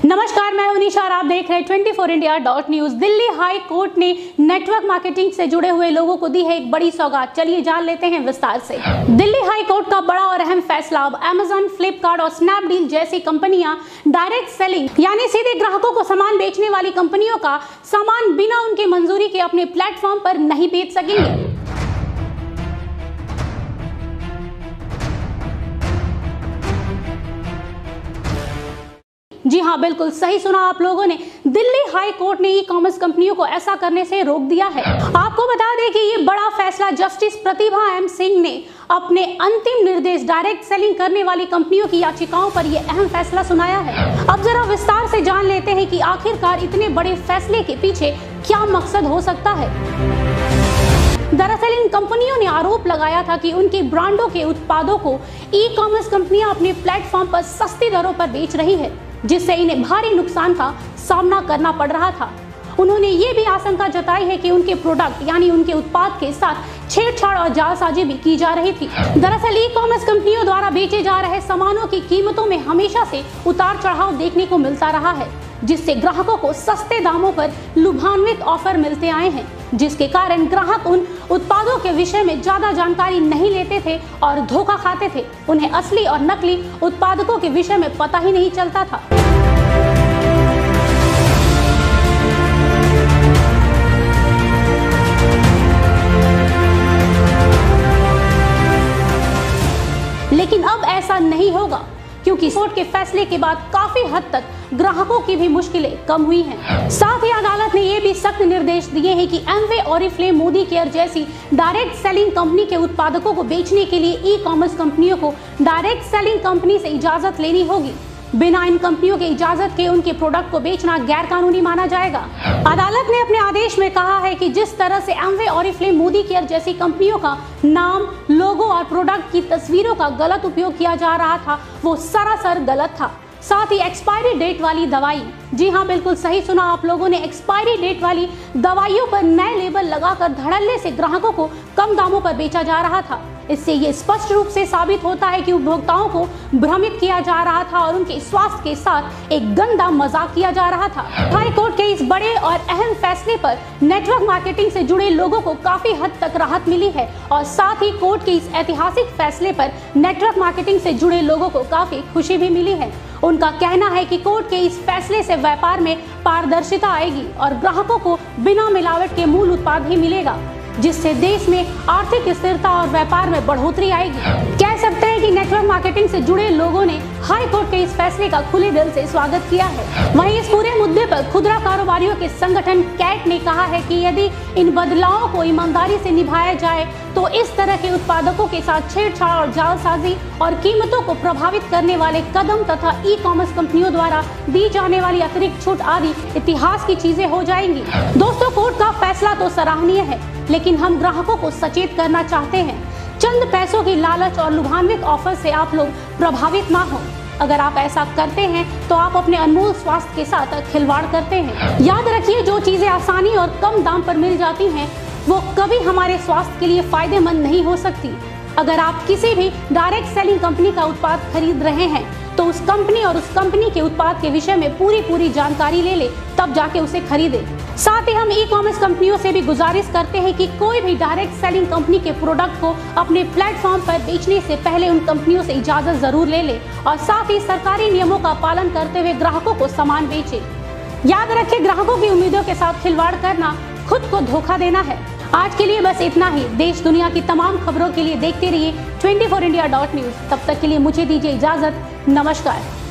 नमस्कार, मैं हूं निशा और आप देख रहे हैं 24India.News। दिल्ली हाई कोर्ट ने नेटवर्क मार्केटिंग से जुड़े हुए लोगों को दी है एक बड़ी सौगात। चलिए जान लेते हैं विस्तार से। दिल्ली हाई कोर्ट का बड़ा और अहम फैसला। अब अमेजन, फ्लिपकार्ट और स्नैपडील जैसी कंपनियां डायरेक्ट सेलिंग यानी सीधे ग्राहकों को सामान बेचने वाली कंपनियों का सामान बिना उनके मंजूरी के अपने प्लेटफॉर्म पर नहीं बेच सकेंगे। जी हाँ, बिल्कुल सही सुना आप लोगों ने। दिल्ली हाई कोर्ट ने ई कॉमर्स कंपनियों को ऐसा करने से रोक दिया है। आपको बता दें कि ये बड़ा फैसला जस्टिस प्रतिभा एम सिंह ने अपने अंतिम निर्देश डायरेक्ट सेलिंग करने वाली कंपनियों की याचिकाओं पर यह अहम फैसला सुनाया है। अब जरा विस्तार से जान लेते हैं कि आखिरकार इतने बड़े फैसले के पीछे क्या मकसद हो सकता है। दरअसल इन कंपनियों ने आरोप लगाया था कि उनके ब्रांडों के उत्पादों को ई कॉमर्स कंपनियां अपने प्लेटफॉर्म पर सस्ती दरों पर बेच रही है, जिससे इन्हें भारी नुकसान का सामना करना पड़ रहा था। उन्होंने ये भी आशंका जताई है कि उनके प्रोडक्ट यानी उनके उत्पाद के साथ छेड़छाड़ और जालसाजी भी की जा रही थी। दरअसल ई कॉमर्स कंपनियों द्वारा बेचे जा रहे सामानों की कीमतों में हमेशा से उतार चढ़ाव देखने को मिलता रहा है, जिससे ग्राहकों को सस्ते दामों पर लुभान्वित ऑफर मिलते आए हैं, जिसके कारण ग्राहक उन उत्पादों के विषय में ज्यादा जानकारी नहीं लेते थे और धोखा खाते थे। उन्हें असली और नकली उत्पादकों के विषय में पता ही नहीं चलता था। लेकिन अब ऐसा नहीं होगा, क्योंकि कोर्ट के फैसले के बाद काफी हद तक ग्राहकों की भी मुश्किलें कम हुई हैं। साथ ही अदालत ने ये भी सख्त निर्देश दिए हैं कि एमवे, ऑरिफ्लेम, मोदी केयर जैसी डायरेक्ट सेलिंग कंपनी के उत्पादकों को बेचने के लिए ई कॉमर्स कंपनियों को डायरेक्ट सेलिंग कंपनी से इजाजत लेनी होगी। बिना इन कंपनियों के इजाजत के उनके प्रोडक्ट को बेचना गैर कानूनी माना जाएगा। अदालत ने अपने आदेश में कहा है कि जिस तरह से एमवे, ऑरिफ्लेम, मोदी केयर जैसी कंपनियों का नाम, लोगो और प्रोडक्ट की तस्वीरों का गलत उपयोग किया जा रहा था, वो सरासर गलत था। साथ ही एक्सपायरी डेट वाली दवाई, जी हाँ बिल्कुल सही सुना आप लोगों ने, एक्सपायरी डेट वाली दवाइयों पर नए लेबल लगाकर धड़ल्ले से ग्राहकों को कम दामों पर बेचा जा रहा था। इससे ये स्पष्ट रूप से साबित होता है कि उपभोक्ताओं को भ्रमित किया जा रहा था और उनके स्वास्थ्य के साथ एक गंदा मजाक किया जा रहा था। हाई कोर्ट के इस बड़े और अहम फैसले पर नेटवर्क मार्केटिंग से जुड़े लोगों को काफी हद तक राहत मिली है और साथ ही कोर्ट के इस ऐतिहासिक फैसले पर नेटवर्क मार्केटिंग से जुड़े लोगों को काफी खुशी भी मिली है। उनका कहना है कि कोर्ट के इस फैसले से व्यापार में पारदर्शिता आएगी और ग्राहकों को बिना मिलावट के मूल उत्पाद ही मिलेगा, जिससे देश में आर्थिक स्थिरता और व्यापार में बढ़ोतरी आएगी। कह सकते हैं कि नेटवर्क मार्केटिंग से जुड़े लोगों ने हाई कोर्ट के इस फैसले का खुले दिल से स्वागत किया है। वहीं इस पूरे मुद्दे पर खुदरा कारोबारियों के संगठन कैट ने कहा है कि यदि इन बदलावों को ईमानदारी से निभाया जाए तो इस तरह के उत्पादकों के साथ छेड़छाड़ और जालसाजी और कीमतों को प्रभावित करने वाले कदम तथा ई कॉमर्स कंपनियों द्वारा दी जाने वाली अतिरिक्त छूट आदि इतिहास की चीजें हो जाएंगी। दोस्तों, कोर्ट का फैसला तो सराहनीय है, लेकिन हम ग्राहकों को सचेत करना चाहते हैं। चंद पैसों की लालच और लुभान्वित ऑफर से आप लोग प्रभावित ना हो। अगर आप ऐसा करते हैं तो आप अपने अनमोल स्वास्थ्य के साथ खिलवाड़ करते हैं। याद रखिए, जो चीजें आसानी और कम दाम पर मिल जाती हैं वो कभी हमारे स्वास्थ्य के लिए फायदेमंद नहीं हो सकती। अगर आप किसी भी डायरेक्ट सेलिंग कंपनी का उत्पाद खरीद रहे हैं तो उस कंपनी और उस कंपनी के उत्पाद के विषय में पूरी जानकारी ले ले, तब जाके उसे खरीदे। साथ ही हम ई कॉमर्स कंपनियों से भी गुजारिश करते हैं कि कोई भी डायरेक्ट सेलिंग कंपनी के प्रोडक्ट को अपने प्लेटफॉर्म पर बेचने से पहले उन कंपनियों से इजाजत जरूर ले ले और साथ ही सरकारी नियमों का पालन करते हुए ग्राहकों को सामान बेचे। याद रखें, ग्राहकों की उम्मीदों के साथ खिलवाड़ करना खुद को धोखा देना है। आज के लिए बस इतना ही। देश दुनिया की तमाम खबरों के लिए देखते रहिए 24India.News। तब तक के लिए मुझे दीजिए इजाजत। नमस्कार।